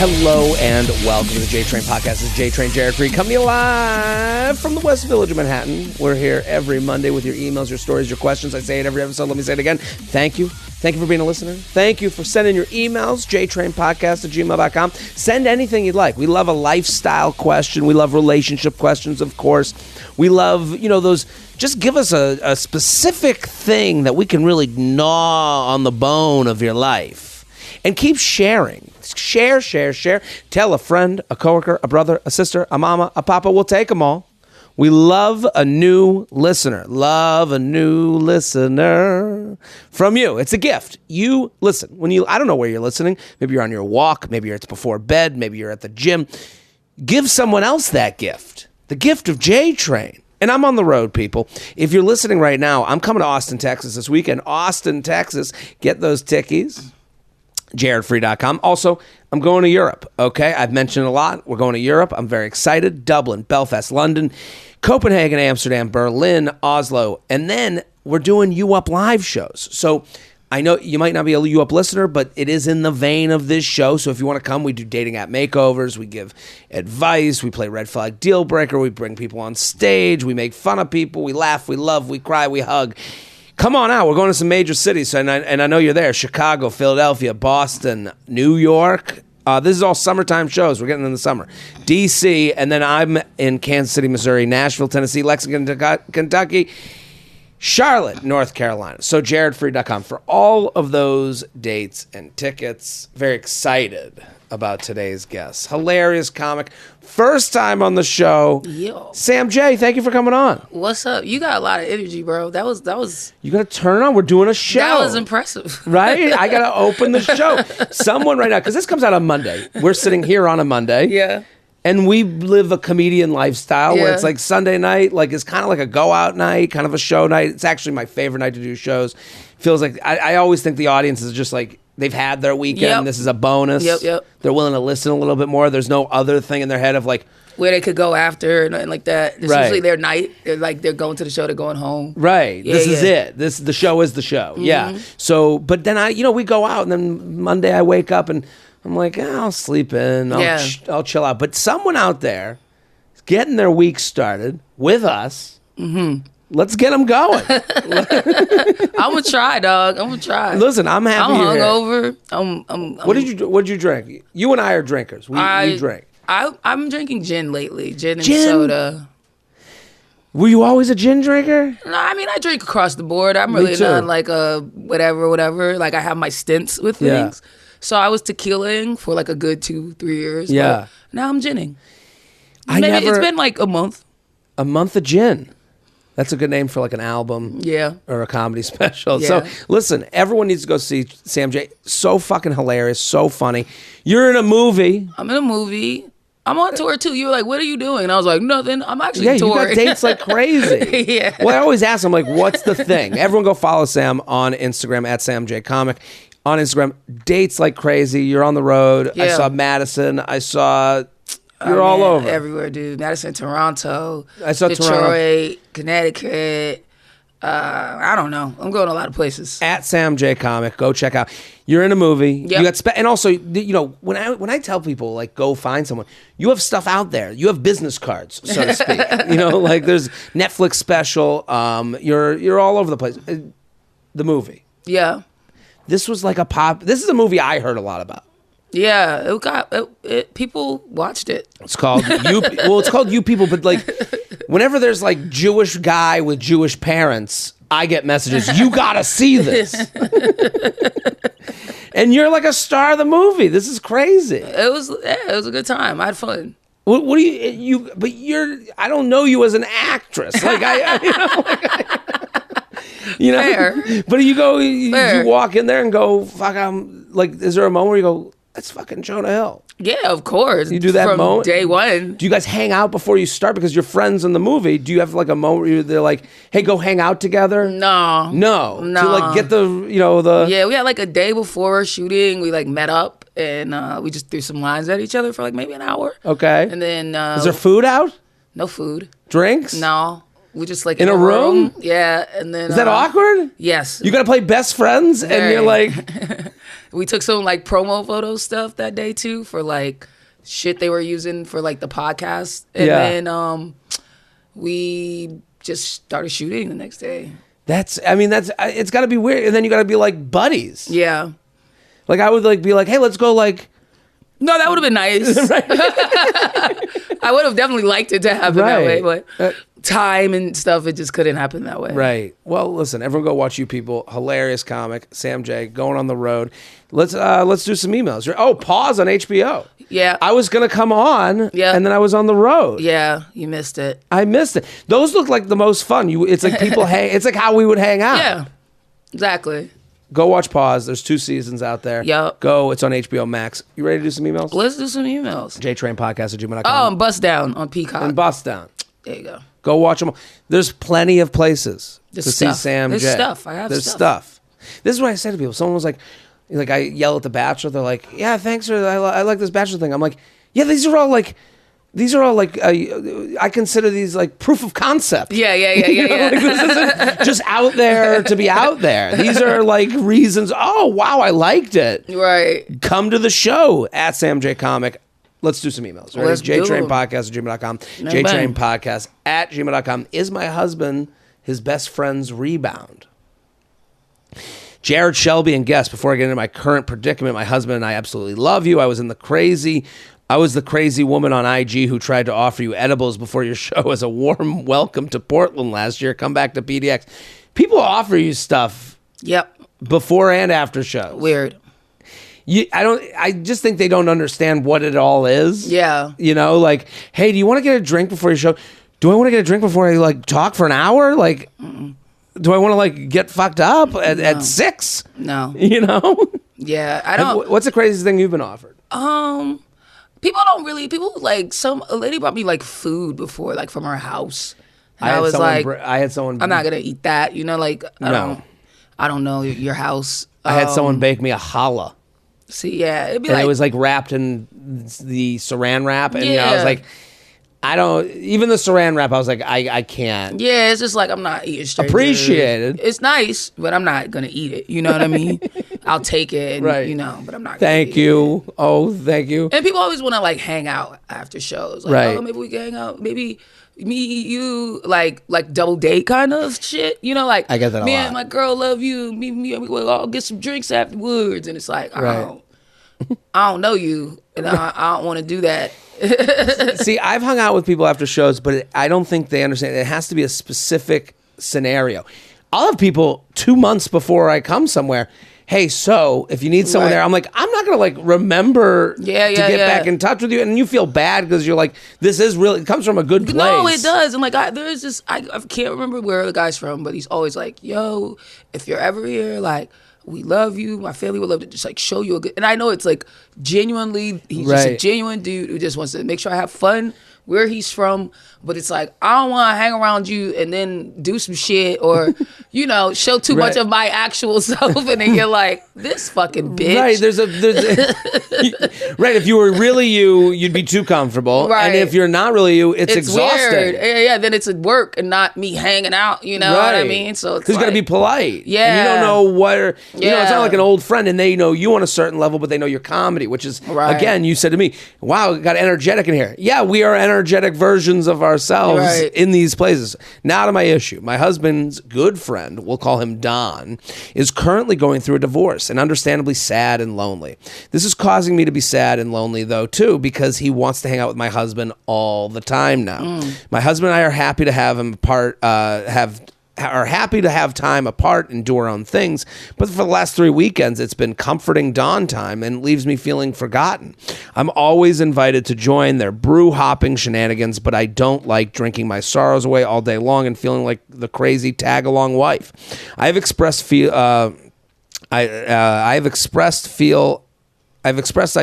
Hello and welcome to the JTrain podcast. This is JTrain, Jared Freid, coming to you live from the West Village of Manhattan. We're here every Monday with your emails, your stories, your questions. I say it every episode. Let me say it again. Thank you. Thank you for being a listener. Thank you for sending your emails, jtrainpodcast@gmail.com. Send anything you'd like. We love a lifestyle question. We love relationship questions, of course. We love, those. Just give us a specific thing that we can really gnaw on the bone of your life. And keep sharing. Share. Tell a friend, a coworker, a brother, a sister, a mama, a papa. We'll take them all. We love a new listener. Love a new listener from you. It's a gift. You listen. I don't know where you're listening. Maybe you're on your walk. Maybe it's before bed. Maybe you're at the gym. Give someone else that gift. The gift of JTrain. And I'm on the road, people. If you're listening right now, I'm coming to Austin, Texas this weekend. Austin, Texas. Get those tickies. JaredFree.com. Also, I'm going to Europe, okay? I've mentioned a lot. We're going to Europe. I'm very excited. Dublin, Belfast, London, Copenhagen, Amsterdam, Berlin, Oslo. And then we're doing You Up live shows. So I know you might not be a You Up listener, but it is in the vein of this show. So if you want to come, we do dating app makeovers. We give advice. We play Red Flag Deal Breaker. We bring people on stage. We make fun of people. We laugh. We love. We cry. We hug. Come on out. We're going to some major cities, and I know you're there. Chicago, Philadelphia, Boston, New York. This is all summertime shows. We're getting in the summer. D.C., and then I'm in Kansas City, Missouri, Nashville, Tennessee, Lexington, Kentucky, Charlotte, North Carolina. So JaredFree.com for all of those dates and tickets. Very excited about today's guest. Hilarious comic. First time on the show. Yo. Sam J, thank you for coming on. What's up? You got a lot of energy, bro. That was You got to turn it on. We're doing a show. That was impressive. Right? I got to open the show. Someone right now, because this comes out on Monday. We're sitting here on a Monday. Yeah. And we live a comedian lifestyle where Yeah. it's like Sunday night, like it's kind of like a go out night, kind of a show night. It's actually my favorite night to do shows. Feels like I always think the audience is just like they've had their weekend. Yep. This is a bonus. Yep. They're willing to listen a little bit more. There's no other thing in their head of like Where they could go after and nothing like that. It's Right. usually their night. They're going to the show, they're going home. right. Yeah, This is yeah. it. The show is the show. Yeah. So, but then we go out and then Monday I wake up and I'm like, I'll sleep in. I'll chill out. But someone out there is getting their week started with us. Mm-hmm. Let's get them going. I'm gonna try, dog. I'm gonna try. Listen, I'm happy I'm you're here. hungover. What did you drink? You and I are drinkers. We drink. I'm drinking gin lately. Gin and Gin? soda. Were you always a gin drinker? No, I mean I drink across the board. I'm really too. not like a whatever. Like I have my stints with Yeah. things. So I was tequilaing for like a good 2-3 years. Yeah. But now I'm ginning. It's It's been like a month. a month of gin. That's a good name for like an album. Yeah. Or a comedy special. Yeah. So listen, everyone needs to go see Sam J. So fucking hilarious, so funny. You're in a movie. I'm in a movie. I'm on tour too. You were like, what are you doing? And I was like, nothing. I'm actually Yeah, touring. you got dates like crazy. Yeah. Well, I always ask him, like, what's the thing? Everyone go follow Sam on Instagram at SamJComic. On Instagram, dates like crazy. You're on the road. I Yeah. saw Madison. I saw... You're all Man, over. everywhere, dude. Madison, Toronto. I saw Detroit, Toronto. Connecticut. I don't know. I'm going a lot of places. At Sam J Comic, go check out. You're in a movie. Yep. You got and also, when I tell people like go find someone, you have stuff out there. You have business cards, so to speak. Like there's Netflix special. You're all over the place. The movie. Yeah. This was like This is a movie I heard a lot about. Yeah. People watched it. It's called You. Well, it's called You People, but like, whenever there's like Jewish guy with Jewish parents, I get messages. You gotta see this, and you're like a star of the movie. This is crazy. It was a good time. I had fun. What do you? But you're. I don't know you as an actress. Like Fair. But you go. You Fair. walk in there and go. Fuck. I'm like. Is there a moment where you go? That's fucking Jonah Hill. Yeah, of course. You do that from moment? day one. Do you guys hang out before you start because you're friends in the movie? Do you have like a moment where they're like, "Hey, go hang out together"? No. To like get the Yeah, we had like a day before shooting. We like met up and we just threw some lines at each other for like maybe an hour. Okay. And then Is there food out? no food. Drinks? No. We just like in a room. Yeah, and then Is that awkward? Yes. You got to play best friends, and you're like, we took some like promo photo stuff that day too for like shit they were using for like the podcast, and then we just started shooting the next day. It's got to be weird, and then you got to be like buddies. Yeah. Like I would like be like, hey, let's go like. No, that would have been nice. I would have definitely liked it to happen that way, but time and stuff, it just couldn't happen that way. Right. Well, listen, everyone go watch you people. Hilarious comic, Sam J, going on the road. Let's do some emails. Oh, Pause on HBO. Yeah. I was going to come on, and then I was on the road. Yeah, you missed it. I missed it. Those look like the most fun. It's like people it's like how we would hang out. Yeah, exactly. Go watch Pause. There's 2 seasons out there. Yep. Go. It's on HBO Max. You ready to do some emails? Let's do some emails. JTrainPodcast@gmail.com. Oh, and Bust Down on Peacock. And Bust Down. There you go. Go watch them. There's plenty of places to see Sam J. There's stuff. I have There's stuff. This is what I say to people. Someone was like I yell at The Bachelor. They're like, yeah, thanks for, I like this Bachelor thing. I'm like, yeah, these are all like, I consider these like proof of concept. Yeah. Like, this isn't just out there to be out there. These are like reasons. Oh, wow, I liked it. Right. Come to the show at Sam J Comic. Let's do some emails. Right? Let's do them. JTrainPodcast@gmail.com. JTrainPodcast@gmail.com. Is my husband his best friend's rebound? Jared Shelby and guest, before I get into my current predicament, my husband and I absolutely love you. I was the crazy woman on IG who tried to offer you edibles before your show as a warm welcome to Portland last year. Come back to PDX. People offer you stuff. Yep. Before and after shows. Weird. I just think they don't understand what it all is. Yeah. You know, like, hey, do you want to get a drink before your show? Do I want to get a drink before I like talk for an hour? Like, do I want to like get fucked up at 6? No. You know? Yeah, I don't. What's the craziest thing you've been offered? People like a lady brought me like food before, like from her house. And I was like, I had someone. I'm not gonna eat that. You know, like I don't know your house. I had someone bake me a challah. See, yeah, it'd be and like it was like wrapped in the saran wrap, and I was like, even the saran wrap, I was like, I can't. Yeah, it's just like I'm not eating straight. Appreciated. It's nice, but I'm not gonna eat it. You know what I mean? I'll take it, and, right? You know, but I'm not. Thank you. Oh, thank you. And people always want to like hang out after shows. Like, right? Oh, maybe we can hang out. Maybe me, you, like double date kind of shit. You know, like I get that a lot. Me and my girl love you. Me, we'll all get some drinks afterwards, and it's like I don't know you, and I don't want to do that. See, I've hung out with people after shows, but I don't think they understand. It has to be a specific scenario. I'll have people 2 months before I come somewhere. Hey, so if you need someone there, I'm like, I'm not gonna like remember to get back in touch with you, and you feel bad because you're like, this is really, it comes from a good place. No, it does, and like I can't remember where the guy's from, but he's always like, yo, if you're ever here, like, we love you. My family would love to just like show you a good. And I know it's like genuinely, he's just a genuine dude who just wants to make sure I have fun where he's from. But it's like, I don't want to hang around you and then do some shit or, you know, show too much of my actual self. And then you're like, this fucking bitch. Right. There's right. If you were really you, you'd be too comfortable. Right. And if you're not really you, it's exhausting. Weird. Yeah. Then it's at work and not me hanging out. You know what I mean? So it's like, got to be polite. Yeah. And you don't know what, you know, it's not like an old friend and they know you on a certain level, but they know your comedy, which is, again, you said to me, wow, got energetic in here. Yeah, we are energetic versions of ourselves in these places. Now to my issue. My husband's good friend, we'll call him Don, is currently going through a divorce and understandably sad and lonely. This is causing me to be sad and lonely though too, because he wants to hang out with my husband all the time now. My husband and I are happy to have him apart, are happy to have time apart and do our own things, but for the last 3 weekends it's been comforting Dawn time and leaves me feeling forgotten. I'm always invited to join their brew hopping shenanigans, but I don't like drinking my sorrows away all day long and feeling like the crazy tag-along wife. I've expressed I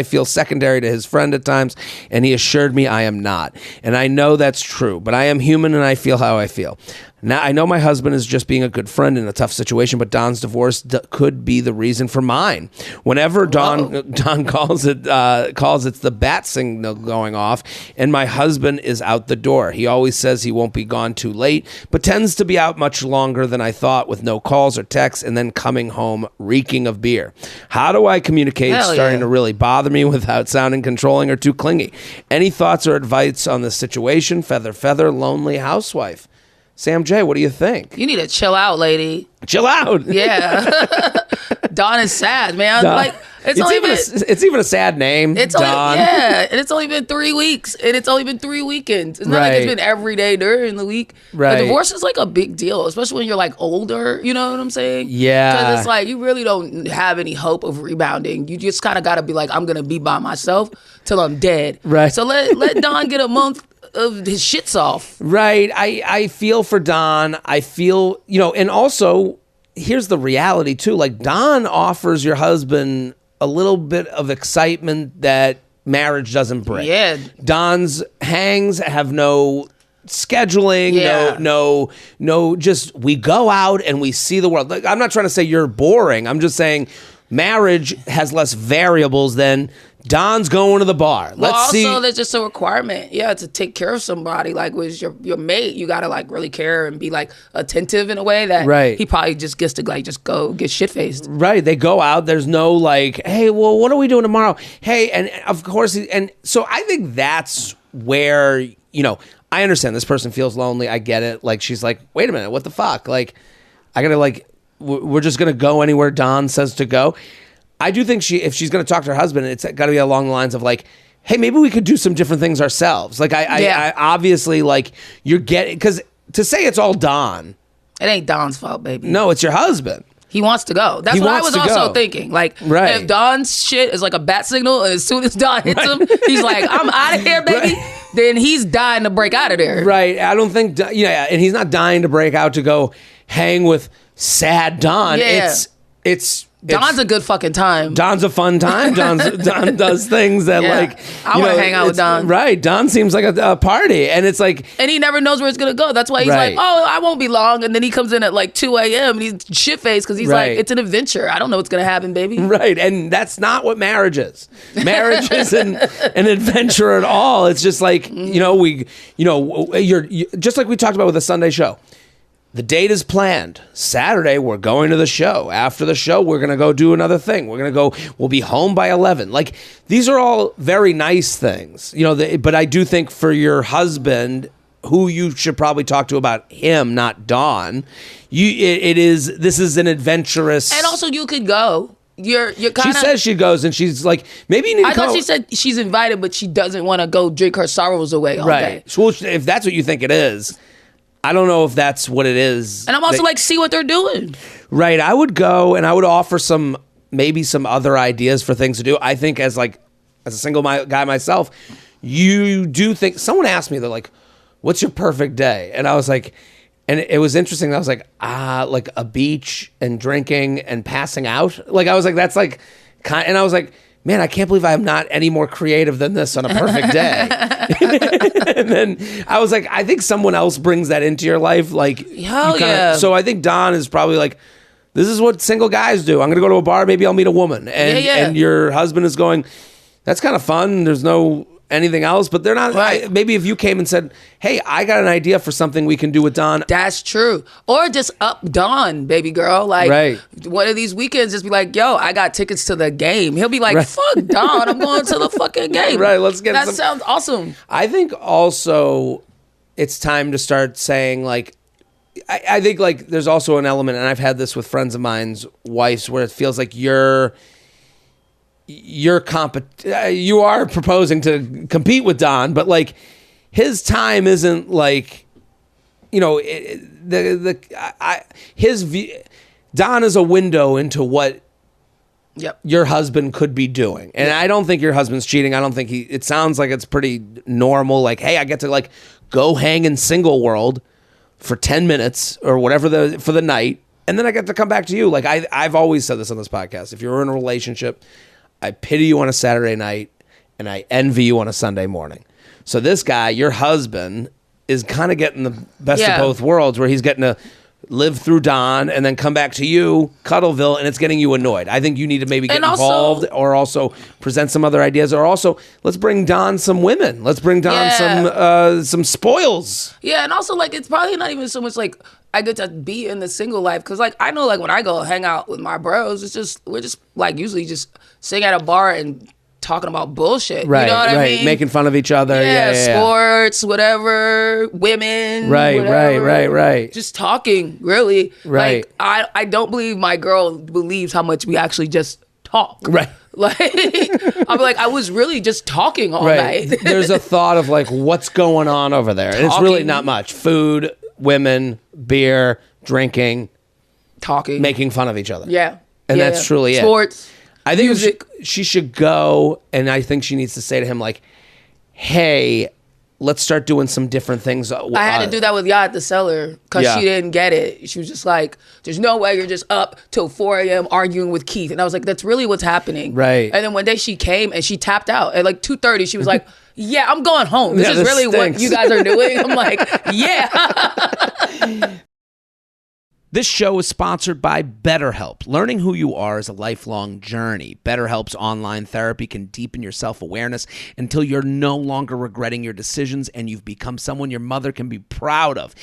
feel secondary to his friend at times, and he assured me I am not. And I know that's true, but I am human and I feel how I feel. Now, I know my husband is just being a good friend in a tough situation, but Don's divorce could be the reason for mine. Whenever Don calls it's the bat signal going off, and my husband is out the door. He always says he won't be gone too late, but tends to be out much longer than I thought, with no calls or texts, and then coming home reeking of beer. How do I communicate starting to really bother me without sounding controlling or too clingy? Any thoughts or advice on this situation? Feather, lonely housewife. Sam J, what do you think? You need to chill out, lady. Chill out. Yeah. Don is sad, man. Don. Like it's even a sad name. It's Don. and it's only been 3 weeks, and it's only been 3 weekends. It's not like it's been every day during the week. Right. A divorce is like a big deal, especially when you're like older. You know what I'm saying? Yeah. Because it's like you really don't have any hope of rebounding. You just kind of got to be like, I'm gonna be by myself till I'm dead. Right. So let Don get a month of his shits off. Right. I feel for Don. I feel, and also here's the reality too. Like, Don offers your husband a little bit of excitement that marriage doesn't bring. Yeah. Don's hangs have no scheduling, no, just we go out and we see the world. Like, I'm not trying to say you're boring. I'm just saying marriage has less variables than Don's going to the bar. Let's see. Also, there's just a requirement, to take care of somebody. Like with your mate, you gotta like really care and be like attentive in a way that he probably just gets to like just go get shit faced. Right. They go out. There's no like, hey, well, what are we doing tomorrow? Hey, and of course, and so I think that's where I understand this person feels lonely. I get it. Like, she's like, wait a minute, what the fuck? Like, I gotta like, we're just gonna go anywhere Don says to go. I do think if she's going to talk to her husband, it's got to be along the lines of like, hey, maybe we could do some different things ourselves. Like, I obviously, like, you're getting, because to say it's all Don. It ain't Don's fault, baby. No, it's your husband. He wants to go. That's what I was also thinking. Like, if Don's shit is like a bat signal, and as soon as Don hits him, he's like, I'm out of here, baby. Right. Then he's dying to break out of there. Right. I don't think, and he's not dying to break out to go hang with sad Don. Yeah. Don's a good fucking time. Don's a fun time. Don does things that I want to hang out with Don. Right. Don seems like a party, and it's like, and he never knows where it's gonna go. That's why he's like, oh, I won't be long, and then he comes in at like 2 a.m. and he's shit faced because he's like, it's an adventure. I don't know what's gonna happen, baby. Right. And that's not what marriage is. Marriage isn't an adventure at all. It's just like you're just like we talked about with the Sunday show. The date is planned. Saturday, we're going to the show. After the show, we're going to go do another thing. We'll be home by 11. Like, these are all very nice things, but I do think for your husband, who you should probably talk to about him, not Don, this is an adventurous. And also you could go. You're kind of. She says she goes, and she's like, maybe you need to go. I thought she said she's invited, but she doesn't want to go drink her sorrows away all day. So if that's what you think it is, I don't know if that's what it is. And I'm also like, see what they're doing. Right. I would go and I would offer maybe some other ideas for things to do. I think as a single guy myself, you do think, someone asked me, they're like, what's your perfect day? And I was like, and it was interesting. I was like, like a beach and drinking and passing out. Like, I was like, that's like, and I was like, man, I can't believe I'm not any more creative than this on a perfect day. And then I was like, I think someone else brings that into your life. Like, so I think Don is probably like, this is what single guys do. I'm going to go to a bar. Maybe I'll meet a woman. And your husband is going, that's kind of fun. There's no anything else, but they're not. Right. Maybe if you came and said, hey, I got an idea for something we can do with Don. That's true. Or just up Don, baby girl. Like, one of these weekends, just be like, yo, I got tickets to the game. He'll be like, fuck Don, I'm going to the fucking game. Right, let's get that sounds awesome. I think also it's time to start saying, like, I think, like, there's also an element, and I've had this with friends of mine's wives, where it feels like you are proposing to compete with Don, but like his time isn't like, his view. Don is a window into what your husband could be doing, and I don't think your husband's cheating. I don't think it sounds like it's pretty normal. Like, hey, I get to like go hang in single world for 10 minutes or whatever for the night, and then I get to come back to you. Like, I've always said this on this podcast. If you're in a relationship, I pity you on a Saturday night, and I envy you on a Sunday morning. So this guy, your husband, is kind of getting the best Yeah. of both worlds, where he's getting to live through Don and then come back to you, Cuddleville, and it's getting you annoyed. I think you need to maybe get involved, or also present some other ideas, or also let's bring Don some women. Let's bring Don some spoils. Yeah, and also like it's probably not even so much like I get to be in the single life, because like I know like when I go hang out with my bros, we're just like usually just sitting at a bar and talking about bullshit. Right, you know what I mean? Making fun of each other. Yeah, sports, whatever, women. Right, whatever. right. Just talking, really. Right. Like I don't believe my girl believes how much we actually just talk. Right. Like I'm like, I was really just talking all night. There's a thought of like, what's going on over there? And it's really not much. Food, women, beer, drinking, talking, making fun of each other. Yeah. And that's truly Sports. I think music. she should go, and I think she needs to say to him like, hey, let's start doing some different things. I had to do that with Ya at the Cellar because she didn't get it. She was just like, there's no way you're just up till 4 a.m. arguing with Keith. And I was like, that's really what's happening. Right. And then one day she came and she tapped out at like 2:30. She was like, yeah, I'm going home. This is really stinks. what you guys are doing. I'm like, yeah. This show is sponsored by BetterHelp. Learning who you are is a lifelong journey. BetterHelp's online therapy can deepen your self-awareness until you're no longer regretting your decisions and you've become someone your mother can be proud of.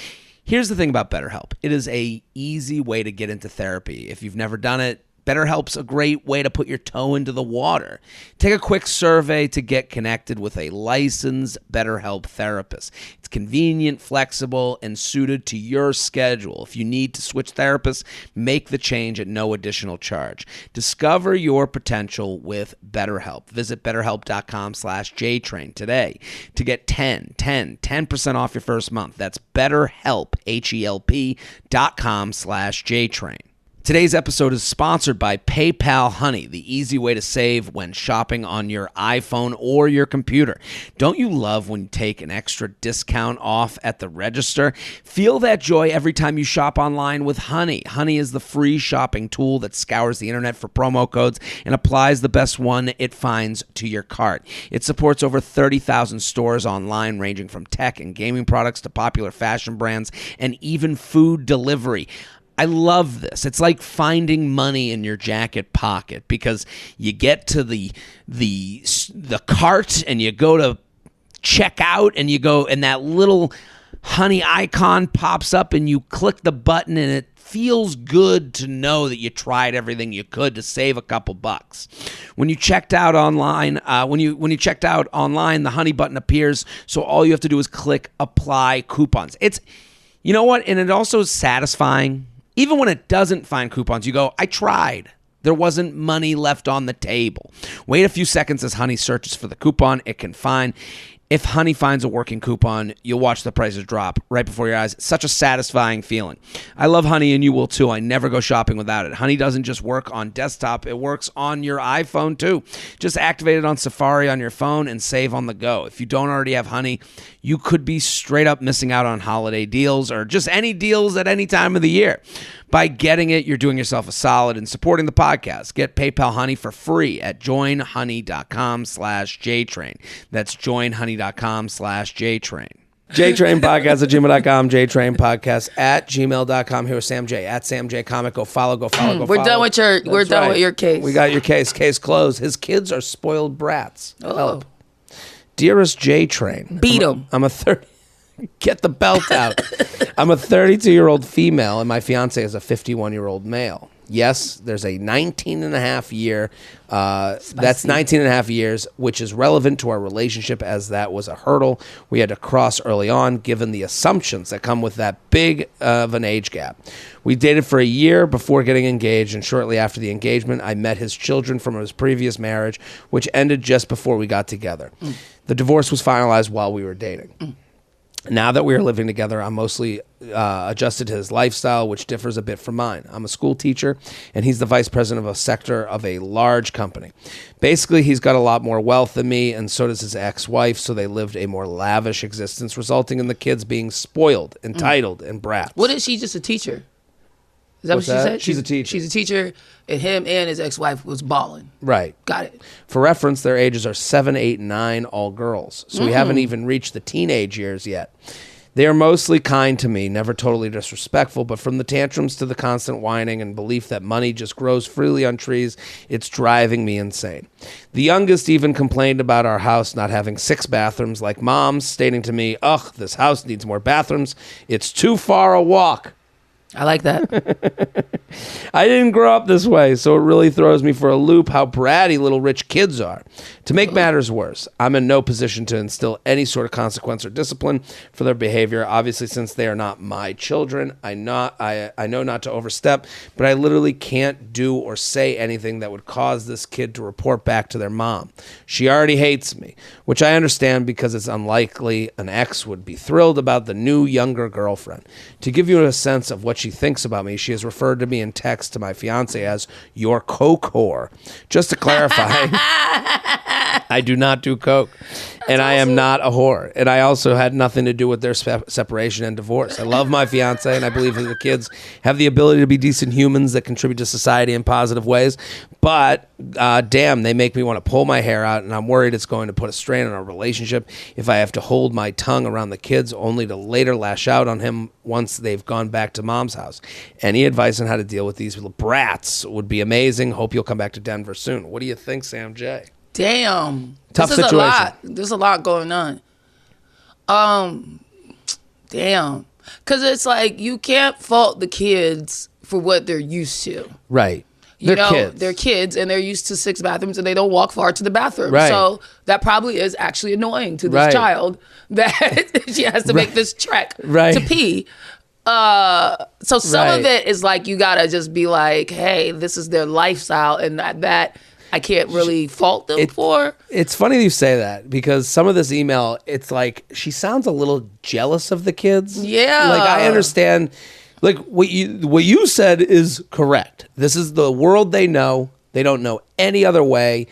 Here's the thing about BetterHelp. It is an easy way to get into therapy. If you've never done it, BetterHelp's a great way to put your toe into the water. Take a quick survey to get connected with a licensed BetterHelp therapist. It's convenient, flexible, and suited to your schedule. If you need to switch therapists, make the change at no additional charge. Discover your potential with BetterHelp. Visit BetterHelp.com/JTrain today to get 10% off your first month. That's BetterHelp, HELP.com/JTrain. Today's episode is sponsored by PayPal Honey, the easy way to save when shopping on your iPhone or your computer. Don't you love when you take an extra discount off at the register? Feel that joy every time you shop online with Honey. Honey is the free shopping tool that scours the internet for promo codes and applies the best one it finds to your cart. It supports over 30,000 stores online, ranging from tech and gaming products to popular fashion brands and even food delivery. I love this. It's like finding money in your jacket pocket, because you get to the cart and you go to check out and you go, and that little Honey icon pops up and you click the button, and it feels good to know that you tried everything you could to save a couple bucks. When you checked out online, the Honey button appears, so all you have to do is click apply coupons. It's, you know what, and it also is satisfying. Even when it doesn't find coupons, you go, I tried. There wasn't money left on the table. Wait a few seconds as Honey searches for the coupon it can find. If Honey finds a working coupon, you'll watch the prices drop right before your eyes. It's such a satisfying feeling. I love Honey, and you will too. I never go shopping without it. Honey doesn't just work on desktop. It works on your iPhone too. Just activate it on Safari on your phone and save on the go. If you don't already have Honey, you could be straight up missing out on holiday deals or just any deals at any time of the year. By getting it, you're doing yourself a solid and supporting the podcast. Get PayPal Honey for free at joinhoney.com/JTrain. That's joinhoney.com/JTrain. JTrain podcast at gmail.com, JTrain podcast at gmail.com. Here with Sam J at Sam J Comic. Go follow. We're done with your case. We got your case. Case closed. His kids are spoiled brats. Oh. Help. Dearest JTrain. Beat him. I'm a 30. Get the belt out. I'm a 32-year-old female, and my fiance is a 51-year-old male. Yes, there's a 19 and a half year. That's 19 and a half years, which is relevant to our relationship, as that was a hurdle we had to cross early on, given the assumptions that come with that big of an age gap. We dated for a year before getting engaged, and shortly after the engagement, I met his children from his previous marriage, which ended just before we got together. The divorce was finalized while we were dating. Now that we are living together, I'm mostly adjusted to his lifestyle, which differs a bit from mine. I'm a school teacher, and he's the vice president of a sector of a large company. Basically, he's got a lot more wealth than me, and so does his ex-wife, so they lived a more lavish existence, resulting in the kids being spoiled, entitled, and brats. What is she, just a teacher? Is that what she said? She's a teacher. She's a teacher, and him and his ex-wife was balling. Right. Got it. For reference, their ages are 7, 8, and 9, all girls. So we haven't even reached the teenage years yet. They are mostly kind to me, never totally disrespectful, but from the tantrums to the constant whining and belief that money just grows freely on trees, it's driving me insane. The youngest even complained about our house not having 6 bathrooms, like Mom's, stating to me, ugh, this house needs more bathrooms. It's too far a walk. I like that. I didn't grow up this way, so it really throws me for a loop how bratty little rich kids are. To make matters worse, I'm in no position to instill any sort of consequence or discipline for their behavior. Obviously, since they are not my children, I know not to overstep, but I literally can't do or say anything that would cause this kid to report back to their mom. She already hates me, which I understand because it's unlikely an ex would be thrilled about the new, younger girlfriend. To give you a sense of what she thinks about me, she has referred to me in text to my fiance as your coke whore. Just to clarify, I do not do coke, and I am not a whore. And I also had nothing to do with their separation and divorce. I love my fiance, and I believe that the kids have the ability to be decent humans that contribute to society in positive ways. But damn, they make me want to pull my hair out, and I'm worried it's going to put a strain on our relationship if I have to hold my tongue around the kids only to later lash out on him once they've gone back to Mom's house. Any advice on how to deal with these little brats would be amazing. Hope you'll come back to Denver soon. What do you think, Sam J? Damn. Tough this is situation. A lot. There's a lot going on. Damn. Because it's like you can't fault the kids for what they're used to. Right. They're kids and they're used to 6 bathrooms and they don't walk far to the bathroom. Right. So that probably is actually annoying to this child that she has to make this trek to pee. So some of it is like you gotta just be like, hey, this is their lifestyle, and that I can't really fault them for. It's funny you say that because some of this email, it's like she sounds a little jealous of the kids. Yeah, like I understand. Like what you said is correct. This is the world they know. They don't know any other way.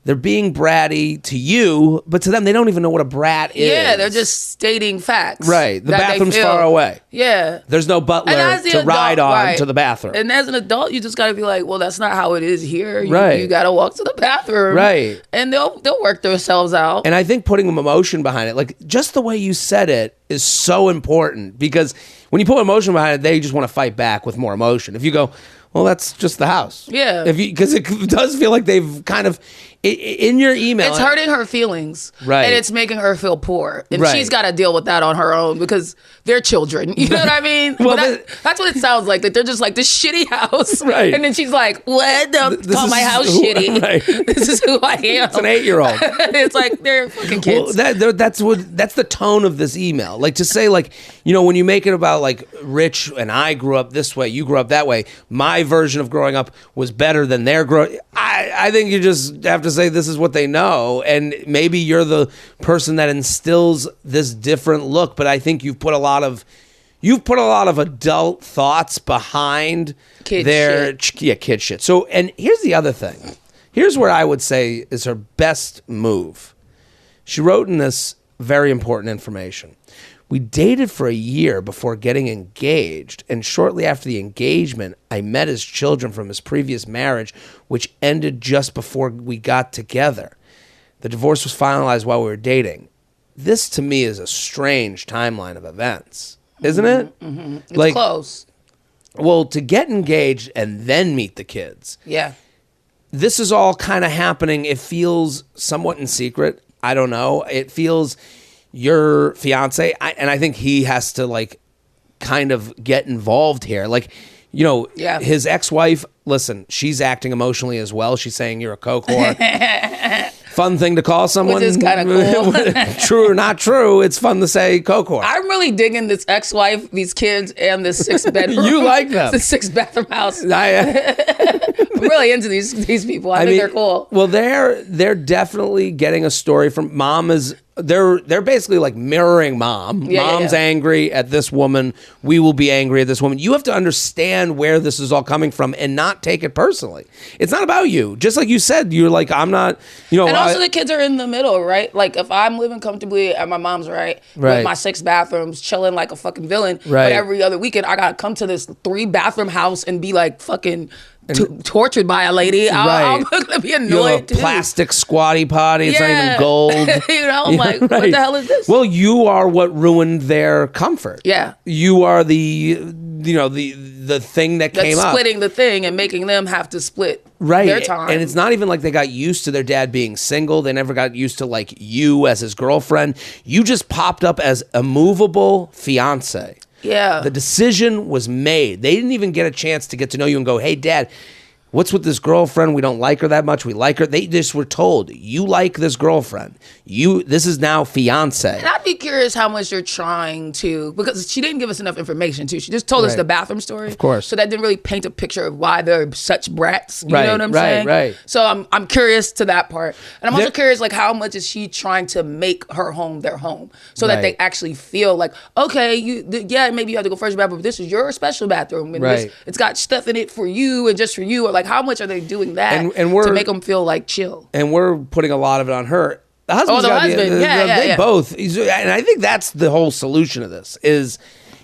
They're being bratty to you, but to them, they don't even know what a brat is. Yeah, they're just stating facts. Right. The bathroom's far away. Yeah. There's no butler to ride on to the bathroom. And as an adult, you just got to be like, well, that's not how it is here. You got to walk to the bathroom. Right. And they'll work themselves out. And I think putting emotion behind it, like just the way you said it is so important because when you put emotion behind it, they just want to fight back with more emotion. If you go, well, that's just the house. Yeah. Because it does feel like they've kind of, in your email. It's hurting her feelings. Right. And it's making her feel poor. And she's got to deal with that on her own because they're children. You know what I mean? Well, that's what it sounds like. That they're just like, this shitty house. Right. And then she's like, what? Don't call my house shitty. Right. This is who I am. It's an 8-year-old. It's like, they're fucking kids. Well, that's the tone of this email. Like to say like, when you make it about like Rich and I grew up this way, you grew up that way. My version of growing up was better than their growing. I think you just have to say this is what they know, and maybe you're the person that instills this different look. But I think you've put a lot of adult thoughts behind kid shit. So, and here's the other thing. Here's where I would say is her best move. She wrote in this very important information. We dated for a year before getting engaged, and shortly after the engagement, I met his children from his previous marriage, which ended just before we got together. The divorce was finalized while we were dating. This, to me, is a strange timeline of events, isn't it? Mm-hmm. It's close. Well, to get engaged and then meet the kids. Yeah. This is all kind of happening. It feels somewhat in secret. I don't know. It feels... your fiance, and I think he has to like kind of get involved here. Like, his ex-wife, listen, she's acting emotionally as well. She's saying you're a coke whore. Fun thing to call someone. Which is kind of cool. True or not true, it's fun to say coke whore. I'm really digging this ex-wife, these kids, and this 6-bedroom. You like them. The 6-bathroom house. I'm really into these people. I think they're cool. Well, they're definitely getting a story from mom is... They're basically like mirroring mom. Mom's angry at this woman. We will be angry at this woman. You have to understand where this is all coming from and not take it personally. It's not about you. Just like you said, you're like, I'm not, And also the kids are in the middle, right? Like if I'm living comfortably at my mom's, right? With my 6 bathrooms, chilling like a fucking villain. Right. But every other weekend, I got to come to this 3-bathroom house and be like fucking tortured by a lady, I'm gonna be annoyed you have a too. plastic squatty potty. It's not even gold. I'm like, what the hell is this? Well, you are what ruined their comfort. Yeah. You are the thing that came up. Splitting the thing and making them have to split their time. And it's not even like they got used to their dad being single. They never got used to like you as his girlfriend. You just popped up as a movable fiance. Yeah. The decision was made. They didn't even get a chance to get to know you and go, hey, Dad, what's with this girlfriend? We don't like her that much. We like her. They just were told, you like this girlfriend. This is now fiance. And I'd be curious how much you're trying to, because she didn't give us enough information too. She just told us the bathroom story. Of course. So that didn't really paint a picture of why they're such brats. You know what I'm saying? Right. So I'm curious to that part. And I'm also curious, like, how much is she trying to make her home their home so that they actually feel like, okay, maybe you have to go first bathroom, but this is your special bathroom. And it's got stuff in it for you and just for you. Or like, how much are they doing that to make them feel like chill? And we're putting a lot of it on her. The husband. They both. And I think that's the whole solution of this is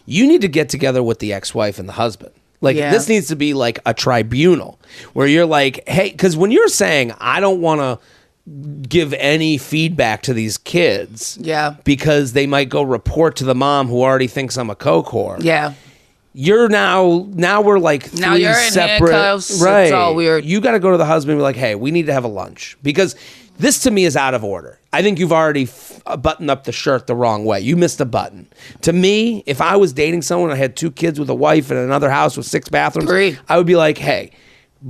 you need to get together with the ex-wife and the husband. Like this needs to be like a tribunal where you're like, hey, because when you're saying, I don't want to give any feedback to these kids because they might go report to the mom who already thinks I'm a coke whore. Yeah. You're now we're like three now you're in separate, handcuffs. right? It's all weird. You got to go to the husband and be like, hey, we need to have a lunch because this to me is out of order. I think you've already buttoned up the shirt the wrong way. You missed a button. To me, if I was dating someone, I had 2 kids with a wife and another house with 6 bathrooms, I would be like, hey,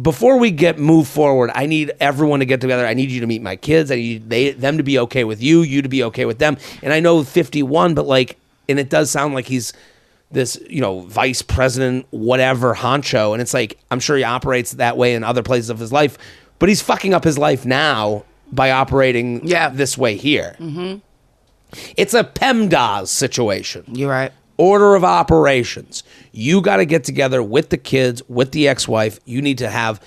before we move forward, I need everyone to get together. I need you to meet my kids. I need them to be okay with you to be okay with them. And I know 51, but like, and it does sound like he's this, vice president, whatever, honcho. And it's like, I'm sure he operates that way in other places of his life, but he's fucking up his life now by operating this way here. Mm-hmm. It's a PEMDAS situation. You're right. Order of operations. You got to get together with the kids, with the ex-wife. You need to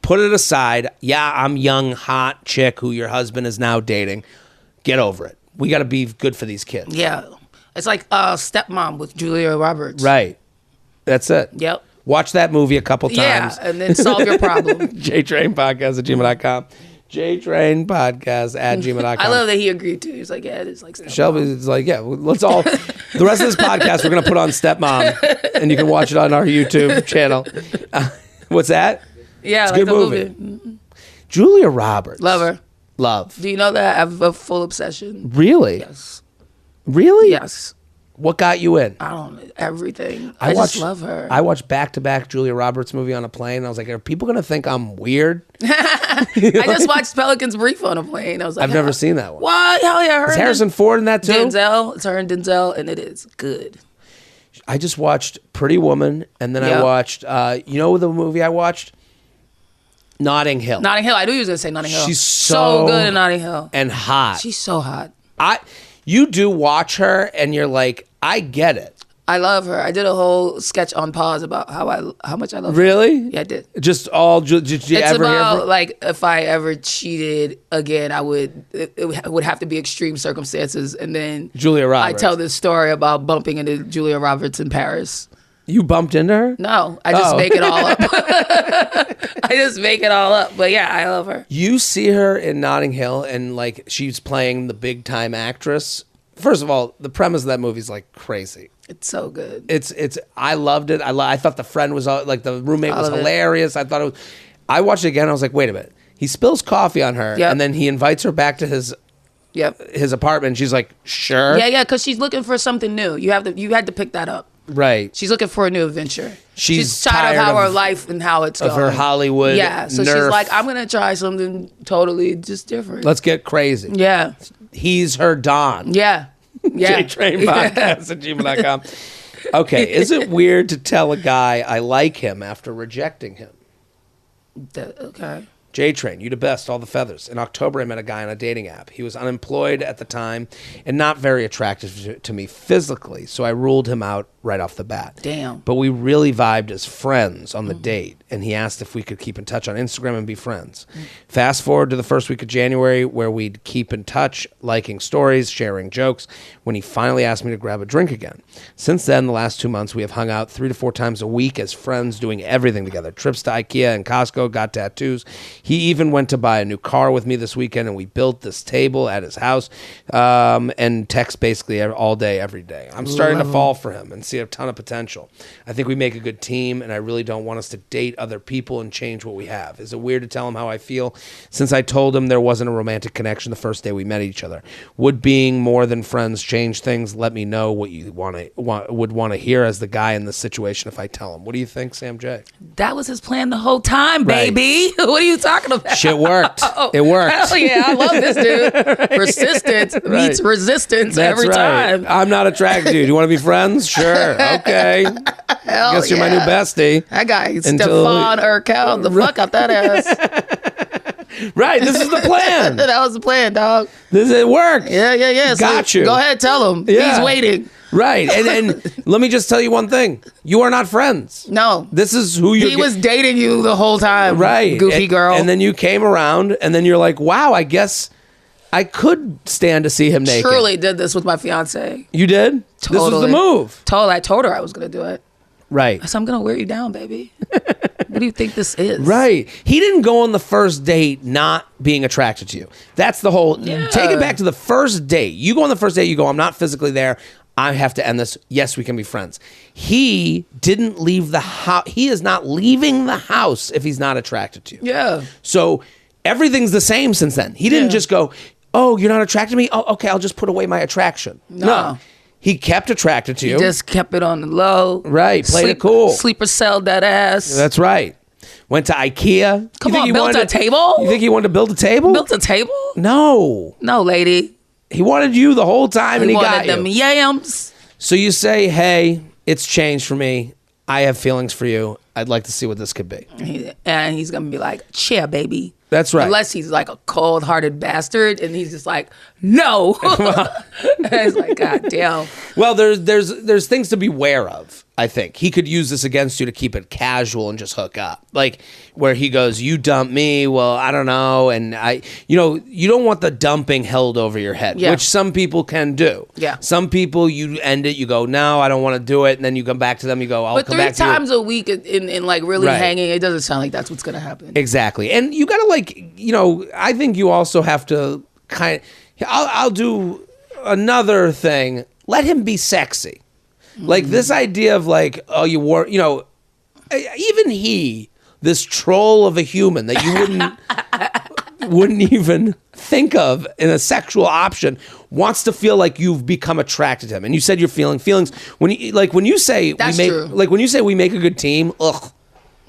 put it aside. Yeah, I'm young, hot chick who your husband is now dating. Get over it. We got to be good for these kids. Yeah. It's like Stepmom with Julia Roberts. Right. That's it. Yep. Watch that movie a couple times. Yeah, and then solve your problem. JTrain podcast at gmail.com. JTrain podcast at gmail.com. I love that he agreed to. He's like, yeah, it is like Stepmom. Shelby's like, yeah, let's all. The rest of this podcast, we're going to put on Stepmom, and you can watch it on our YouTube channel. What's that? Yeah, it's like a good movie. Mm-hmm. Julia Roberts. Love her. Love. Do you know that I have a full obsession? Really? Yes. Really? Yes. What got you in? I don't know. Everything. I just love her. I watched back-to-back Julia Roberts movie on a plane. And I was like, are people going to think I'm weird? I just watched Pelican's Brief on a plane. I was like, I've never seen that one. What? Hell yeah. Is Harrison Ford in that too? Denzel. It's her and Denzel, and it is good. I just watched Pretty Woman, and then I watched, the movie I watched? Notting Hill. Notting Hill. I knew you was going to say Notting Hill. She's so good in Notting Hill. And hot. She's so hot. You do watch her, and you're like, I get it. I love her. I did a whole sketch on Pause about how much I love her. Really? Yeah, I did. Just all. Did you it's ever about hear like if I ever cheated again, it would have to be extreme circumstances, and then Julia Roberts. I tell this story about bumping into Julia Roberts in Paris. You bumped into her? No, I just make it all up. I just make it all up. But yeah, I love her. You see her in Notting Hill, and like she's playing the big time actress. First of all, the premise of that movie is like crazy. It's so good. It's. I loved it. I thought the friend was like the roommate was hilarious. I thought it was. I watched it again. I was like, wait a minute. He spills coffee on her, and then he invites her back to his apartment. And she's like, sure. Yeah, because she's looking for something new. You had to pick that up. Right. She's looking for a new adventure. She's tired of how her life and how it's going. Of her Hollywood. Yeah. So she's like, I'm gonna try something totally just different. Let's get crazy. Yeah. He's her Don. Yeah. Yeah. JTrain podcast at gmail.com. Okay. Is it weird to tell a guy I like him after rejecting him? Okay. JTrain, you the best, all the feathers. In October, I met a guy on a dating app. He was unemployed at the time and not very attractive to me physically, so I ruled him out right off the bat. Damn. But we really vibed as friends on the date, and he asked if we could keep in touch on Instagram and be friends. Fast forward to the first week of January, where we'd keep in touch, liking stories, sharing jokes, when he finally asked me to grab a drink again. Since then, the last 2 months, we have hung out 3 to 4 times a week as friends, doing everything together. Trips to IKEA and Costco, got tattoos. He even went to buy a new car with me this weekend, and we built this table at his house and text basically all day, every day. I'm starting to fall for him and see a ton of potential. I think we make a good team, and I really don't want us to date other people and change what we have. Is it weird to tell him how I feel, since I told him there wasn't a romantic connection the first day we met each other? Would being more than friends change things? Let me know what you would want to hear as the guy in this situation if I tell him. What do you think, Sam J? That was his plan the whole time, baby. Right. What are you talking about? Shit worked. It worked. Hell yeah, I love this dude. Persistence meets resistance every time. I'm not attracted to you. Do you want to be friends? Sure. Okay. Hell Guess you're my new bestie. That guy, Stefan Urkel, the fuck out that ass. Right. This is the plan. That was the plan, dog. It worked. Yeah. Got you. Go ahead, tell him. Yeah. He's waiting. Right. And let me just tell you one thing. You are not friends. No. This is who you He was dating you the whole time. Right. Goofy girl. And then you came around, and then you're like, wow, I guess I could stand to see him naked. Truly did this with my fiance. You did? Totally. This was the move. I told her I was going to do it. Right. So I'm going to wear you down, baby. What do you think this is? Right. He didn't go on the first date not being attracted to you. That's the whole... Yeah. Take it back to the first date. You go on the first date, you go, I'm not physically there. I have to end this. Yes, we can be friends. He didn't leave the house. He is not leaving the house if he's not attracted to you. Yeah. So everything's the same since then. He didn't just go, oh, you're not attracted to me? Oh, okay, I'll just put away my attraction. No. He kept attracted to you. He just kept it on the low. Right. Played it cool. Sleeper celled that ass. That's right. Went to IKEA. Come on, built a table? You think he wanted to build a table? Built a table? No. No, lady. He wanted you the whole time, and he got you. Them yams. So you say, hey, it's changed for me. I have feelings for you. I'd like to see what this could be. And he's going to be like, cheer, baby. That's right. Unless he's like a cold-hearted bastard, and he's just like, no. It's like, God damn. Well, there's things to beware of, I think. He could use this against you to keep it casual and just hook up. Like, where he goes, you dumped me, well, I don't know, and you don't want the dumping held over your head, which some people can do. Yeah. Some people, you end it, you go, no, I don't want to do it, and then you come back to them, you go, I'll come back to you. But 3 times a week in like really hanging, it doesn't sound like that's what's going to happen. Exactly. And you got to I think you also have to I'll do another thing. Let him be sexy. Like this idea of like, oh, you wore, even he, this troll of a human that you wouldn't even think of in a sexual option, wants to feel like you've become attracted to him. And you said you're feeling feelings when you say that's we make true. Like when you say we make a good team, ugh.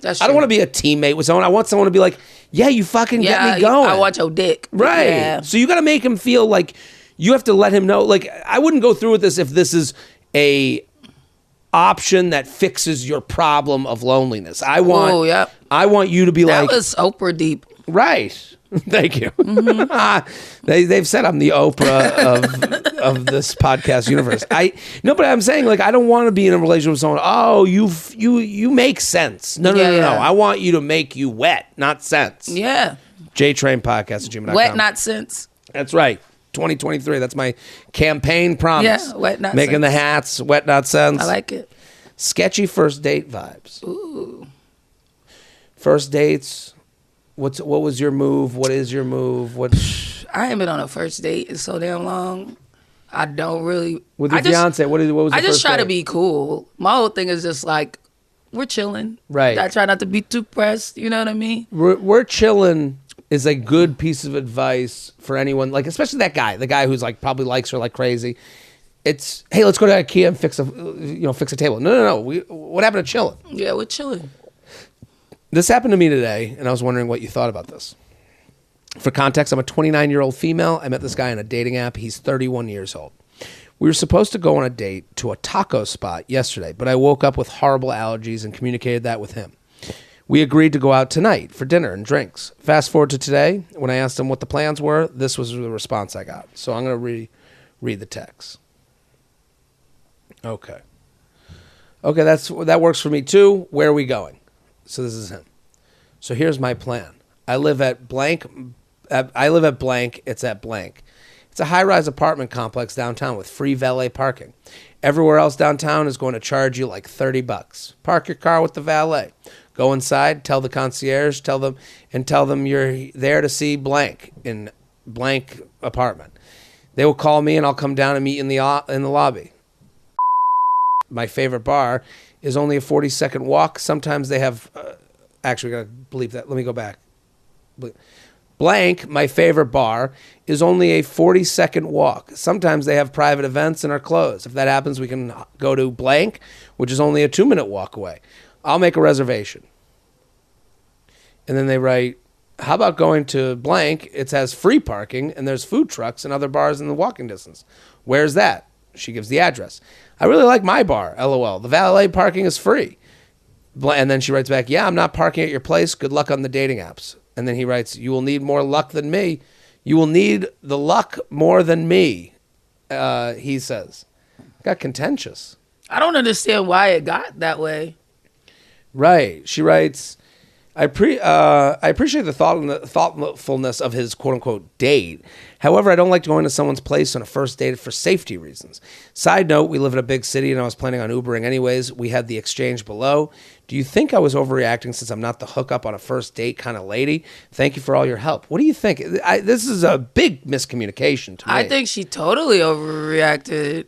That's I don't want to be a teammate with someone. I want someone to be like, yeah, you fucking get me going. I want your dick. Right. Yeah. So you got to make him feel like you have to let him know. Like, I wouldn't go through with this if this is a option that fixes your problem of loneliness. I want you to be that like. That was Oprah deep. Right. Thank you. Mm-hmm. They've said I'm the Oprah of this podcast universe. But I'm saying, like, I don't want to be in a relationship with someone. Oh, you make sense. No. I want you to make you wet, not sense. Yeah. JTrain podcast @gmail.com. Wet, not sense. That's right. 2023. That's my campaign promise. Yeah, wet, not Making sense. the hats, wet, not sense. I like it. Sketchy first date vibes. Ooh. First dates. What was your move? What is your move? I haven't been on a first date in so damn long. I don't really. With your fiance, what was the first I just try date? to be cool. My whole thing is just like, we're chilling. Right. I try not to be too pressed. You know what I mean? We're chilling is a good piece of advice for anyone, like especially that guy, the guy who's like probably likes her like crazy. It's, hey, let's go to IKEA and fix a table. No. What happened to chilling? Yeah, we're chilling. This happened to me today, and I was wondering what you thought about this. For context, I'm a 29-year-old female. I met this guy on a dating app. He's 31 years old. We were supposed to go on a date to a taco spot yesterday, but I woke up with horrible allergies and communicated that with him. We agreed to go out tonight for dinner and drinks. Fast forward to today, when I asked him what the plans were, this was the response I got. So I'm going to read the text. Okay. Okay, that works for me too. Where are we going? So this is him. So here's my plan. I live at blank. It's at blank. It's a high-rise apartment complex downtown with free valet parking. Everywhere else downtown is going to charge you like $30. Park your car with the valet. Go inside, tell the concierge, tell them you're there to see blank in blank apartment. They will call me and I'll come down and meet in the lobby. My favorite bar is only a 40-second walk. Sometimes they have... actually, we got to bleep that. Let me go back. Blank, my favorite bar, is only a 40-second walk. Sometimes they have private events and are closed. If that happens, we can go to blank, which is only a 2-minute walk away. I'll make a reservation. And then they write, how about going to blank? It has free parking, and there's food trucks and other bars in the walking distance. Where's that? She gives the address. I really like my bar, LOL. The valet parking is free. And then she writes back, yeah, I'm not parking at your place. Good luck on the dating apps. And then he writes, you will need more luck than me. You will need the luck more than me, he says. Got contentious. I don't understand why it got that way. Right. She writes, I appreciate the thoughtfulness of his quote-unquote date. However, I don't like going to someone's place on a first date for safety reasons. Side note, we live in a big city and I was planning on Ubering anyways. We had the exchange below. Do you think I was overreacting since I'm not the hookup on a first date kind of lady? Thank you for all your help. What do you think? This is a big miscommunication to me. I think she totally overreacted.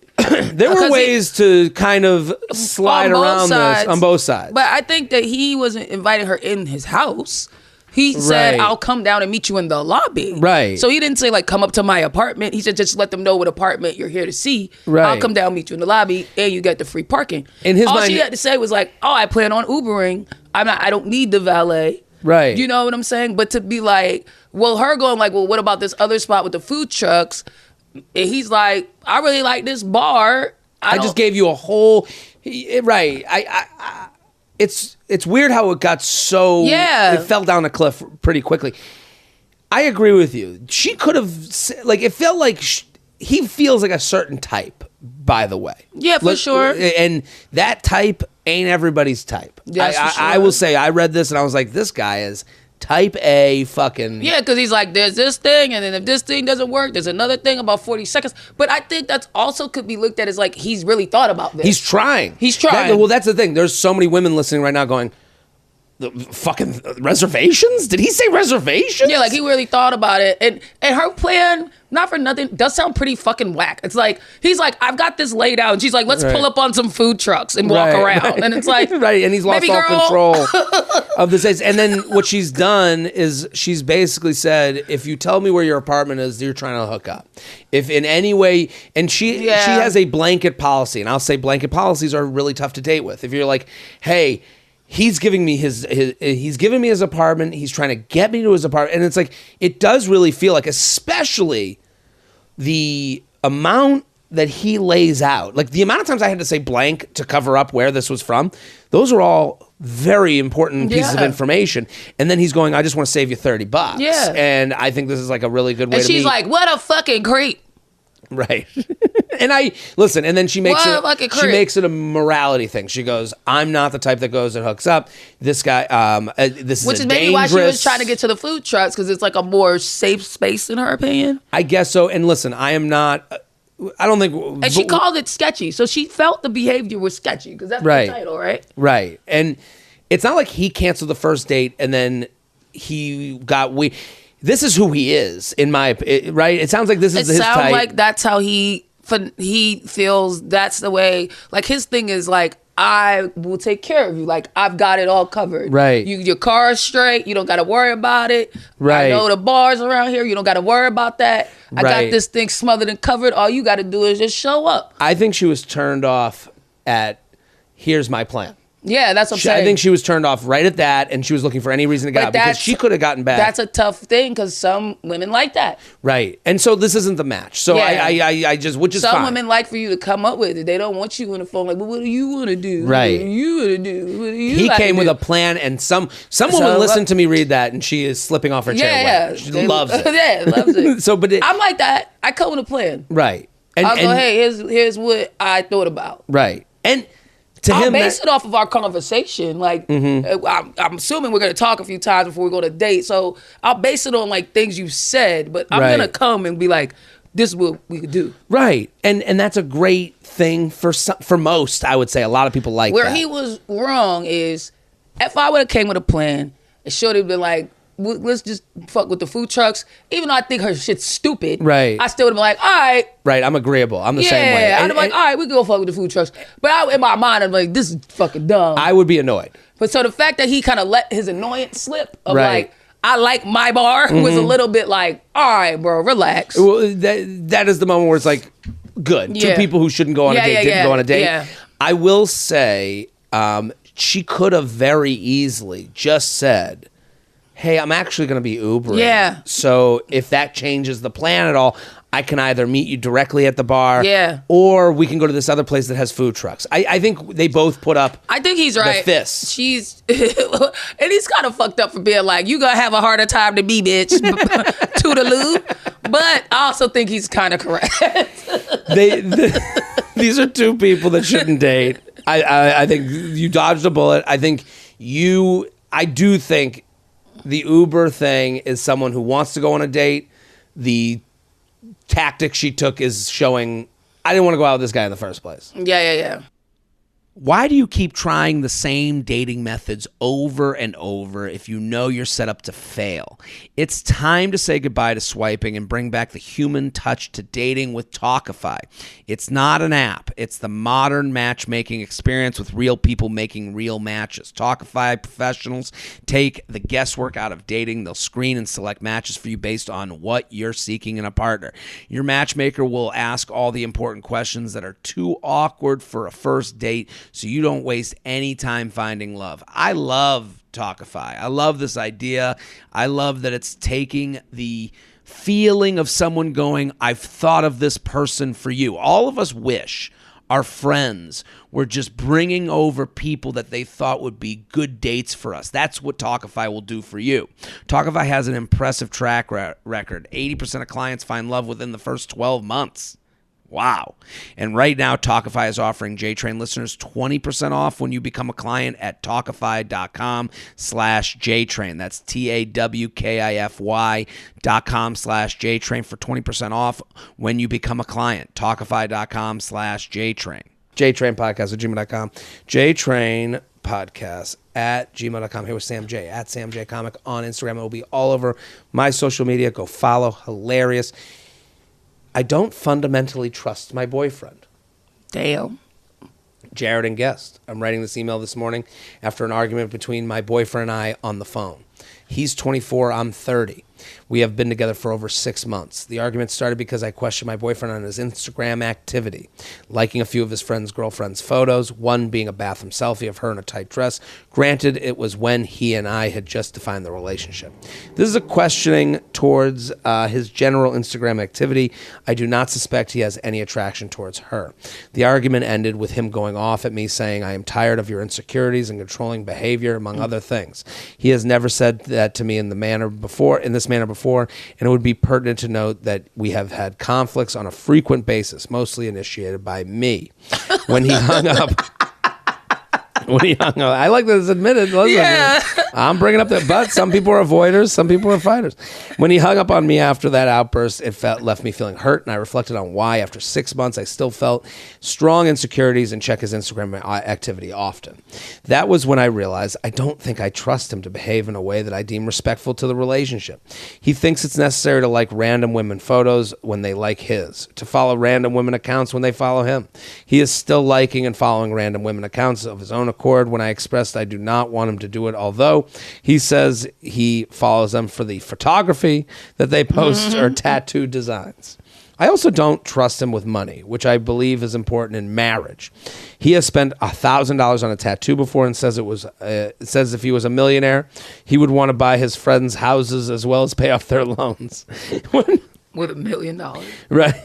There were ways to kind of slide around this on both sides. But I think that he wasn't inviting her in his house. He said, I'll come down and meet you in the lobby. Right. So he didn't say, like, come up to my apartment. He said, just let them know what apartment you're here to see. Right. I'll come down, meet you in the lobby, and you get the free parking. In his All mind, she had to say was like, oh, I plan on Ubering. I don't need the valet. Right. You know what I'm saying? But to be like, well, her going like, well, what about this other spot with the food trucks? And he's like, I really like this bar. I just gave you a whole... Right. It's weird how it got so... Yeah. It fell down a cliff pretty quickly. I agree with you. She could have... Like, it felt like... he feels like a certain type, by the way. Yeah, for sure. And that type ain't everybody's type. Yes, for sure. I will say, I read this and I was like, this guy is type A fucking... Yeah, because he's like, there's this thing, and then if this thing doesn't work, there's another thing about 40 seconds. But I think that's also could be looked at as like, he's really thought about this. He's trying. Well, that's the thing. There's so many women listening right now going... The fucking reservations? Did he say reservations? Yeah, like he really thought about it. And her plan, not for nothing, does sound pretty fucking whack. It's like, he's like, I've got this laid out. And she's like, let's pull up on some food trucks and walk around. Right. And it's like, right. And he's lost all control of the space. And then what she's done is she's basically said, if you tell me where your apartment is, you're trying to hook up. If in any way, and she has a blanket policy. And I'll say blanket policies are really tough to date with. If you're like, hey, he's giving me his apartment. He's trying to get me to his apartment. And it's like, it does really feel like, especially the amount that he lays out, like the amount of times I had to say blank to cover up where this was from. Those are all very important pieces of information. And then he's going, I just want to save you $30. Yeah. And I think this is like a really good way to meet. And she's like, what a fucking creep. Right. And and then she makes it a morality thing. She goes, I'm not the type that goes and hooks up. This guy, which is maybe why she was trying to get to the food trucks, because it's like a more safe space in her opinion. I guess so. And listen, I don't think... And she called it sketchy. So she felt the behavior was sketchy, because that's the title, right? Right. And it's not like he canceled the first date and then he got... This is who he is, right? It sounds like this is his type. It sounds like that's how he feels. That's the way. Like his thing is like, I will take care of you. Like I've got it all covered. Right. Your car is straight. You don't got to worry about it. Right. I know the bars around here. You don't got to worry about that. I got this thing smothered and covered. All you got to do is just show up. I think she was turned off at, here's my plan. Yeah, that's what I'm saying. I think she was turned off right at that, and she was looking for any reason to get out because she could have gotten back. That's a tough thing because some women like that. Right. And so this isn't the match. So I just, which is some fine. women like for you to come up with it. They don't want you on the phone like, well, what do you want to do? Right. What do you want to do? What do you He like came to with do? a plan, and some woman listened to me read that, and she is slipping off her chair. Yeah. She loves it. Yeah, loves it. So, but I'm like that. I come with a plan. Right. I'll go, hey, here's what I thought about. Right. And to I'll him, base it off of our conversation. Like, I'm assuming we're going to talk a few times before we go to date. So I'll base it on like things you said, but I'm going to come and be like, this is what we could do. Right. And that's a great thing for most, I would say. A lot of people like Where that. he was wrong is if I would have came with a plan, it should have been like, let's just fuck with the food trucks. Even though I think her shit's stupid, right? I still would have been like, all right. Right, I'm agreeable. I'm the same way. Yeah, I'd be like, all right, we can go fuck with the food trucks. But in my mind, I'm like, this is fucking dumb. I would be annoyed. But so the fact that he kind of let his annoyance slip of like, I like my bar was a little bit like, all right, bro, relax. Well, that is the moment where it's like, good. Two people who shouldn't go on a date didn't go on a date. Yeah. I will say, she could have very easily just said, hey, I'm actually going to be Ubering. Yeah. So if that changes the plan at all, I can either meet you directly at the bar, or we can go to this other place that has food trucks. I think they both put up. I think he's right. The fists. She's and he's kind of fucked up for being like, you gonna have a harder time than me, bitch. Toodaloo. But I also think he's kind of correct. These are two people that shouldn't date. I think you dodged a bullet. I do think the Uber thing is someone who wants to go on a date. The tactic she took is showing, I didn't want to go out with this guy in the first place. Yeah. Why do you keep trying the same dating methods over and over if you know you're set up to fail? It's time to say goodbye to swiping and bring back the human touch to dating with Talkify. It's not an app. It's the modern matchmaking experience with real people making real matches. Talkify professionals take the guesswork out of dating. They'll screen and select matches for you based on what you're seeking in a partner. Your matchmaker will ask all the important questions that are too awkward for a first date, so you don't waste any time finding love. I love Talkify. I love this idea. I love that it's taking the feeling of someone going, I've thought of this person for you. All of us wish our friends were just bringing over people that they thought would be good dates for us. That's what Talkify will do for you. Talkify has an impressive track record. 80% of clients find love within the first 12 months. Wow. And right now, Talkify is offering JTrain listeners 20% off when you become a client at Talkify.com/JTrain. That's TAWKIFY.com/JTrain for 20% off when you become a client. Talkify.com/JTrain. JTrain podcast at gmail.com. JTrain podcast at gmail.com. Here with Sam J at Sam J Comic on Instagram. It will be all over my social media. Go follow. Hilarious. I don't fundamentally trust my boyfriend. Damn. Jared and Guest. I'm writing this email this morning after an argument between my boyfriend and I on the phone. He's 24, I'm 30. We have been together for over 6 months. The argument started because I questioned my boyfriend on his Instagram activity, liking a few of his friends' girlfriends' photos, one being a bathroom selfie of her in a tight dress. Granted, it was when he and I had just defined the relationship. This is a questioning towards his general Instagram activity. I do not suspect he has any attraction towards her. The argument ended with him going off at me saying, I am tired of your insecurities and controlling behavior, among other things. He has never said that to me in this manner before, and it would be pertinent to note that we have had conflicts on a frequent basis, mostly initiated by me. When he hung up, I like that it's admitted. Yeah. I'm bringing up that, but some people are avoiders, some people are fighters. When he hung up on me after that outburst, left me feeling hurt, and I reflected on why, after 6 months, I still felt strong insecurities and check his Instagram activity often. That was when I realized I don't think I trust him to behave in a way that I deem respectful to the relationship. He thinks it's necessary to like random women photos when they like his, to follow random women accounts when they follow him. He is still liking and following random women accounts of his own accord when I expressed I do not want him to do it, although he says he follows them for the photography that they post or tattoo designs. I also don't trust him with money, which I believe is important in marriage. He has spent $1,000 on a tattoo before and says it says if he was a millionaire, he would want to buy his friends' houses as well as pay off their loans. With $1 million. Right.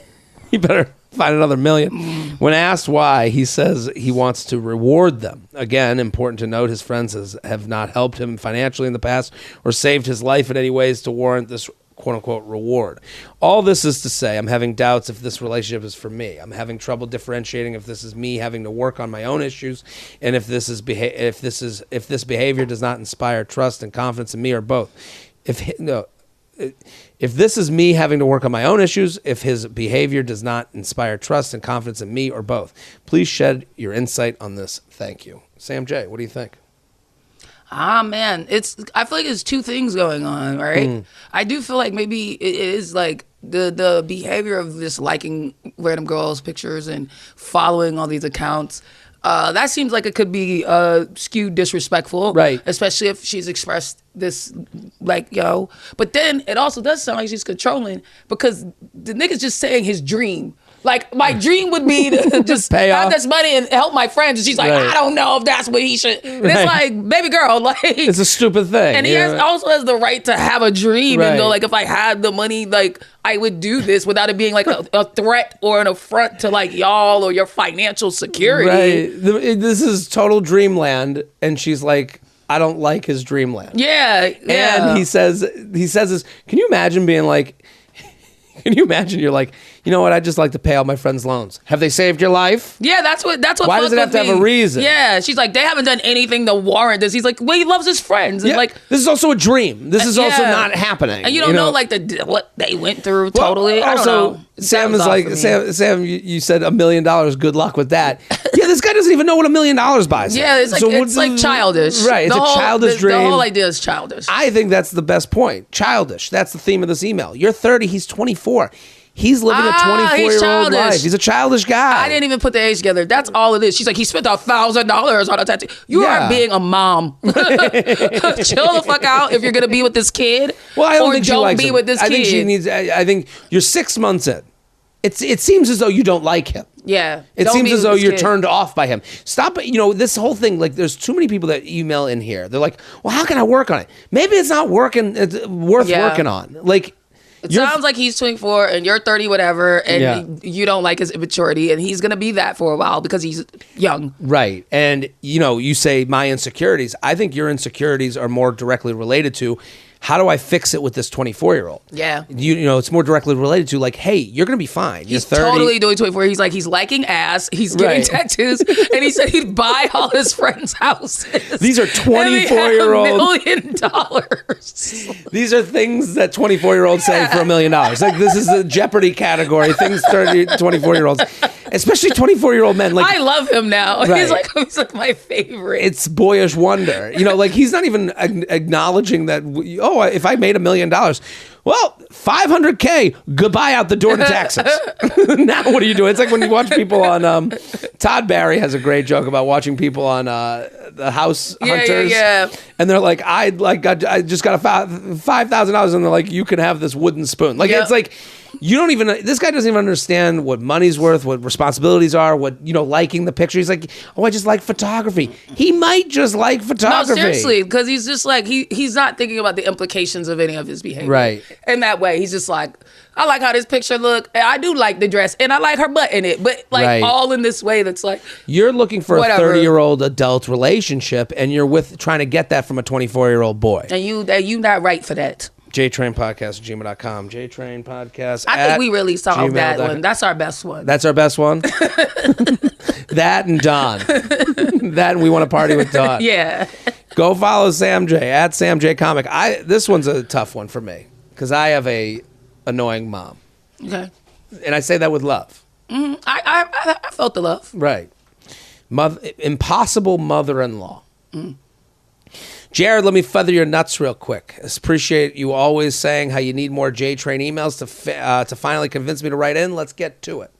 He better find another million. When asked why, he says he wants to reward them. Again, important to note, his friends have not helped him financially in the past or saved his life in any ways to warrant this quote-unquote reward. All this is to say, I'm having doubts if this relationship is for me. I'm having trouble differentiating if this is me having to work on my own issues, and if this behavior does not inspire trust and confidence in me, or both. If this is me having to work on my own issues, if his behavior does not inspire trust and confidence in me, or both. Please shed your insight on this. Thank you. Sam J., what do you think? Man, I feel like there's two things going on, right? I do feel like maybe it is like the behavior of this liking random girls' pictures and following all these accounts. That seems like it could be skewed disrespectful, right? Especially if she's expressed this, like, yo. But then it also does sound like she's controlling because the nigga's just saying his dream. Like, my dream would be to just pay have off this money and help my friends. And she's like, right. I don't know if that's what he should. And it's like, baby girl, like, it's a stupid thing. And he also has the right to have a dream and go, like, if I had the money, like, I would do this without it being like a threat or an affront to, like, y'all or your financial security. Right. This is total dreamland. And she's like, I don't like his dreamland. Yeah. And he says this. Can you imagine being like, you're like, you know what? I just like to pay all my friends' loans. Have they saved your life? Yeah, that's what. Why does it have to have a reason? Yeah, she's like, they haven't done anything to warrant this. He's like, well, he loves his friends. And like, this is also a dream. This is also not happening. And you don't know like what they went through. Totally. I don't know. Sam is like, Sam, you said $1 million. Good luck with that. Yeah, this guy doesn't even know what $1 million buys. Yeah, it's like childish. Right, it's a childish dream. The whole idea is childish. I think that's the best point. Childish. That's the theme of this email. You're 30. He's 24. He's living a 24-year-old life. He's a childish guy. I didn't even put the age together. That's all it is. She's like, he spent $1,000 on a tattoo. You are being a mom. Chill the fuck out if you're going to be with this kid. Well, I don't think she likes him. With this kid. I think she needs. I think you're 6 months in. It seems as though you don't like him. Yeah. It seems as though you're turned off by him. Stop it. You know, this whole thing, like, there's too many people that email in here. They're like, well, how can I work on it? Maybe it's not working. It's worth working on. Like, it sounds like he's 24 and you're 30, whatever, and you don't like his immaturity, and he's going to be that for a while because he's young. Right. And, you know, you say my insecurities. I think your insecurities are more directly related to how do I fix it with this 24-year-old? Yeah. You know, it's more directly related to like, hey, you're going to be fine. You're he's 30. Totally doing 24. He's like, he's liking ass. He's getting tattoos. And he said he'd buy all his friends' houses. These are 24-year-old. $1 million. These are things that 24-year-olds say for $1 million. Like, this is the Jeopardy category. Things 24-year-olds. Especially 24-year-old men. Like, I love him now. Right. He's like my favorite. It's boyish wonder. You know, like, he's not even acknowledging that, if I made $1 million, well, $500K, goodbye out the door to Texas. Now what are you doing? It's like when you watch people on, Todd Barry has a great joke about watching people on the House Hunters. Yeah. And they're like, I just got $5,000 and they're like, you can have this wooden spoon. Like, it's like, you don't even, this guy doesn't even understand what money's worth, what responsibilities are, what, you know, liking the picture. He's like, oh, I just like photography. He might just like photography. No, seriously, because he's just like, he's not thinking about the implications of any of his behavior. Right. In that way, he's just like, I like how this picture look. I do like the dress, and I like her butt in it. But like all in this way that's like, you're looking for whatever. A 30-year-old adult relationship, and you're trying to get that from a 24-year-old boy. And you not right for that. JTrain Podcast, gmail.com. JTrain Podcast. I think we really solved that one. That's our best one. That's our best one? That and Don. That and we want to party with Don. Yeah. Go follow Sam J at Sam J Comic. This one's a tough one for me because I have a annoying mom. Okay. And I say that with love. Mm-hmm. I felt the love. Right. Impossible mother-in-law. Mm. Jared, let me feather your nuts real quick. I appreciate you always saying how you need more JTrain emails to finally convince me to write in. Let's get to it.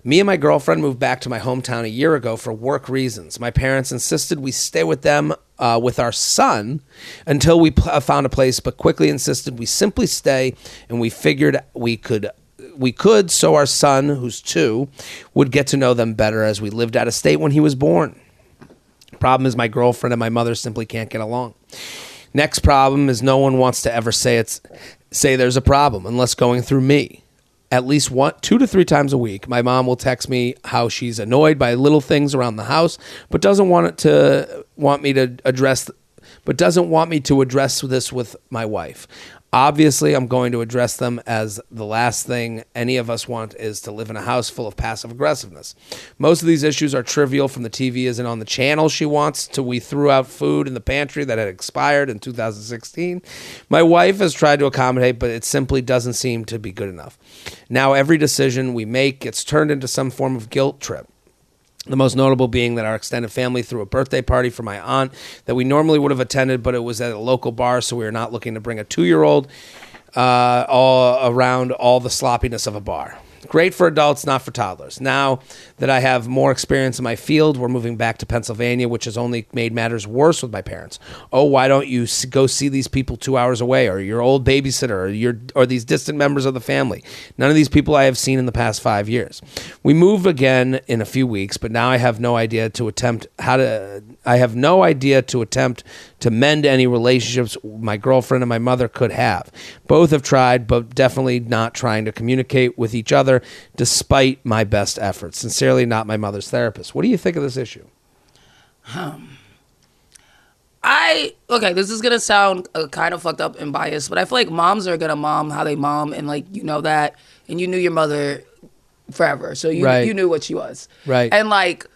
Me and my girlfriend moved back to my hometown a year ago for work reasons. My parents insisted we stay with them with our son until we found a place, but quickly insisted we simply stay, and we figured we could we could, so our son, who's 2, would get to know them better, as we lived out of state when he was born. Problem is, my girlfriend and my mother simply can't get along. Next problem is, no one wants to ever say there's a problem unless going through me. At least 2 to 3 times a week, my mom will text me how she's annoyed by little things around the house, but doesn't want me to address this with my wife. Obviously, I'm going to address them, as the last thing any of us want is to live in a house full of passive aggressiveness. Most of these issues are trivial, from the TV isn't on the channel she wants to we threw out food in the pantry that had expired in 2016. My wife has tried to accommodate, but it simply doesn't seem to be good enough. Now every decision we make gets turned into some form of guilt trip. The most notable being that our extended family threw a birthday party for my aunt that we normally would have attended, but it was at a local bar, so we were not looking to bring a 2-year-old all around all the sloppiness of a bar. Great for adults, not for toddlers. Now that I have more experience in my field, we're moving back to Pennsylvania, which has only made matters worse with my parents. Oh, why don't you go see these people 2 hours away, or your old babysitter, or these distant members of the family? None of these people I have seen in the past 5 years. We move again in a few weeks, but now I have no idea to attempt to mend any relationships my girlfriend and my mother could have. Both have tried, but definitely not trying to communicate with each other despite my best efforts. Sincerely, not my mother's therapist. What do you think of this issue? This is gonna sound kind of fucked up and biased, but I feel like moms are gonna mom how they mom, and like, you know that, and you knew your mother forever, so you knew what she was, right? And like,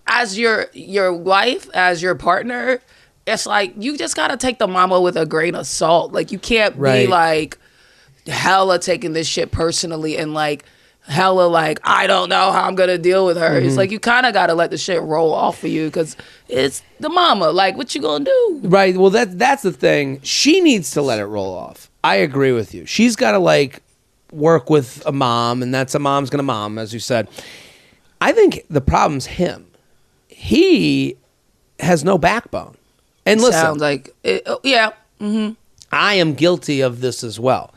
as your wife, as your partner, it's like you just gotta take the mama with a grain of salt. Like, you can't be like hella taking this shit personally and like hella like, I don't know how I'm gonna deal with her. Mm-hmm. It's like, you kind of gotta let the shit roll off for you, because it's the mama. Like, what you gonna do? Right. Well, that's the thing. She needs to let it roll off. I agree with you. She's got to like work with a mom, and that's a mom's gonna mom, as you said. I think the problem's him. He has no backbone. And listen, sounds like it, yeah. Mm-hmm. I am guilty of this as well.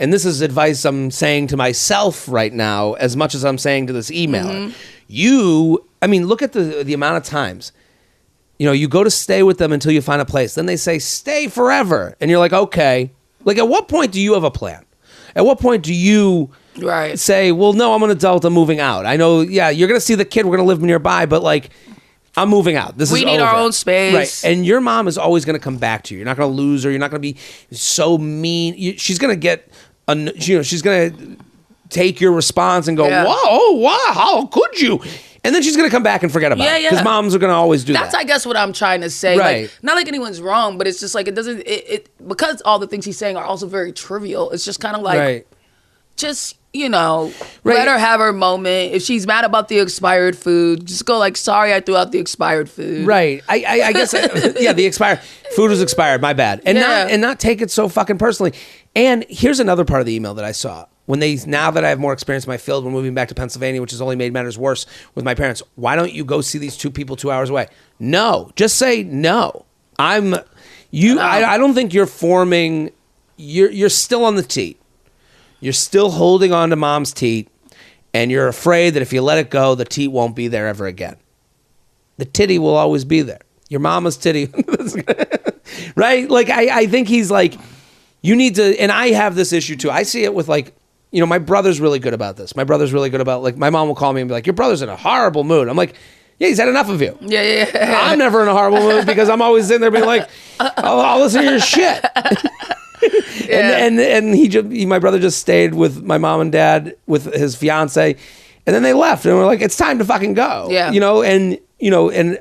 And this is advice I'm saying to myself right now, as much as I'm saying to this emailer. Mm-hmm. Look at the amount of times, you go to stay with them until you find a place. Then they say, stay forever. And you're like, okay. Like, at what point do you have a plan? At what point do you say, well, no, I'm an adult, I'm moving out. I know, yeah, you're going to see the kid, we're going to live nearby, but like, I'm moving out. We need our own space. Right. And your mom is always going to come back to you. You're not going to lose her. You're not going to be so mean. She's going to get, she's going to take your response and go, wow, how could you? And then she's going to come back and forget about it. Because moms are going to always do that. That's, I guess, what I'm trying to say. Right. Like, not like anyone's wrong, but it's just like, because all the things he's saying are also very trivial. It's just kind of like, just, let her have her moment. If she's mad about the expired food, just go like, sorry, I threw out the expired food. Right. I guess, the expired food was expired. My bad. And not take it so fucking personally. And here's another part of the email that I saw. Now that I have more experience in my field, we're moving back to Pennsylvania, which has only made matters worse with my parents. Why don't you go see these 2 people 2 hours away? No. Just say no. I don't think you're forming, you're still on the teat. You're still holding on to mom's teat, and you're afraid that if you let it go, the teat won't be there ever again. The titty will always be there. Your mama's titty. Right? Like, I think he's like, you need to, and I have this issue too. I see it with like, my brother's really good about this. My brother's really good about, like, my mom will call me and be like, your brother's in a horrible mood. I'm like, yeah, he's had enough of you. Yeah. I'm never in a horrible mood because I'm always sitting there being like, I'll listen to your shit. And my brother just stayed with my mom and dad with his fiance, and then they left, and we're like, it's time to fucking go. Yeah. And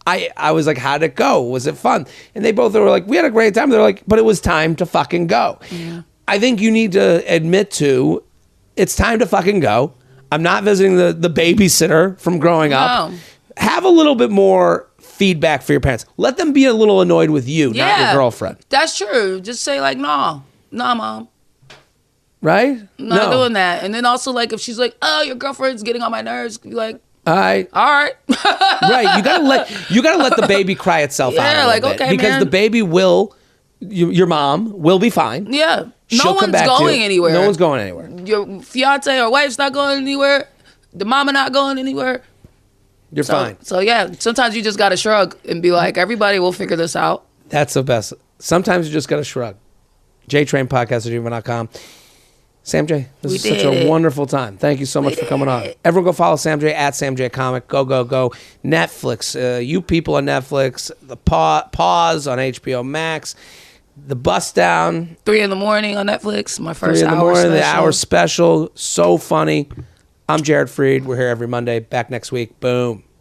I was like, how'd it go? Was it fun? And they both were like, we had a great time. They're like, but it was time to fucking go. Yeah. I think you need to admit to, it's time to fucking go. I'm not visiting the babysitter from growing up. Have a little bit more feedback for your parents. Let them be a little annoyed with you, not your girlfriend. That's true. Just say like, nah, mom. Right? Not doing that. And then also, like, if she's like, oh, your girlfriend's getting on my nerves, be like, all right. Right. You gotta let the baby cry itself out a little bit, okay, because man. the baby will your mom will be fine. Yeah. She'll No come one's back to going you. anywhere. No one's going anywhere. Your fiance or wife's not going anywhere. The mama not going anywhere. You're fine. So yeah, sometimes you just gotta shrug and be like, everybody will figure this out. That's the best. Sometimes you just got to shrug. JTrain podcast at gmail.com. Sam J, this is such a wonderful time. Thank you so much for coming on. Everyone go follow Sam J at Sam J Comic. Go. Netflix. You people on Netflix. The Pause on HBO Max. The Bust Down. 3 a.m. on Netflix. My first 3 hour a.m. special. The hour special. So funny. I'm Jared Freid. We're here every Monday. Back next week. Boom.